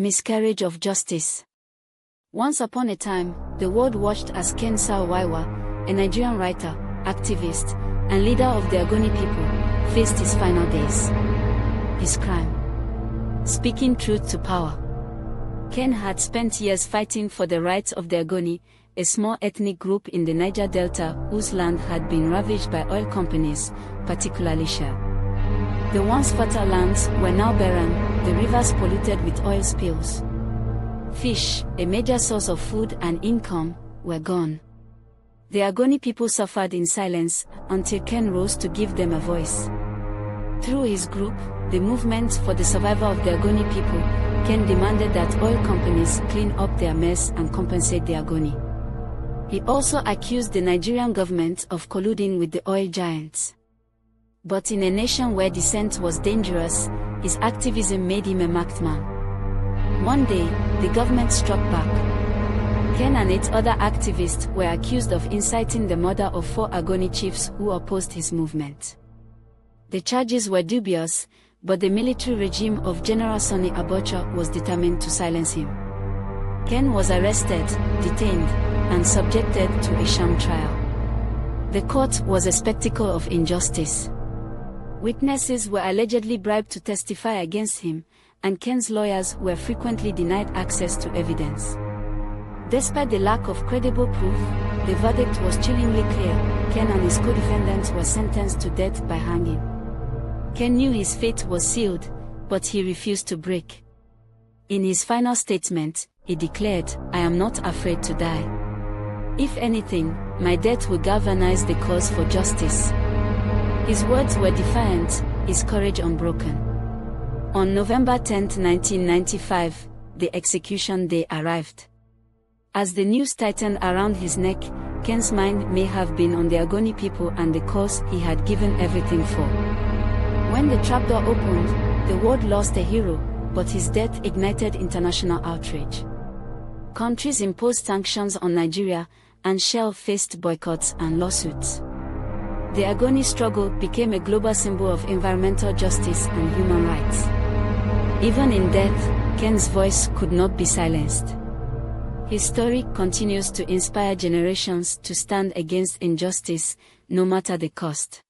Miscarriage of Justice. Once upon a time, the world watched as Ken Saro-Wiwa, a Nigerian writer, activist, and leader of the Ogoni people, faced his final days. His crime: speaking truth to power. Ken had spent years fighting for the rights of the Ogoni, a small ethnic group in the Niger Delta whose land had been ravaged by oil companies, particularly Shell. The once fertile lands were now barren, the rivers polluted with oil spills. Fish, a major source of food and income, were gone. The Ogoni people suffered in silence until Ken rose to give them a voice. Through his group, the Movement for the Survival of the Ogoni People, Ken demanded that oil companies clean up their mess and compensate the Ogoni. He also accused the Nigerian government of colluding with the oil giants. But in a nation where dissent was dangerous, his activism made him a marked man. One day, the government struck back. Ken and 8 other activists were accused of inciting the murder of 4 Ogoni chiefs who opposed his movement. The charges were dubious, but the military regime of General Sani Abacha was determined to silence him. Ken was arrested, detained, and subjected to a sham trial. The court was a spectacle of injustice. Witnesses were allegedly bribed to testify against him, and Ken's lawyers were frequently denied access to evidence. Despite the lack of credible proof, the verdict was chillingly clear: Ken and his co-defendants were sentenced to death by hanging. Ken knew his fate was sealed, but he refused to break. In his final statement, he declared, "I am not afraid to die. If anything, my death will galvanize the cause for justice." His words were defiant, his courage unbroken. On November 10, 1995, the execution day arrived. As the noose tightened around his neck, Ken's mind may have been on the Ogoni people and the cause he had given everything for. When the trapdoor opened, the world lost a hero, but his death ignited international outrage. Countries imposed sanctions on Nigeria, and Shell faced boycotts and lawsuits. The Ogoni struggle became a global symbol of environmental justice and human rights. Even in death, Ken's voice could not be silenced. His story continues to inspire generations to stand against injustice, no matter the cost.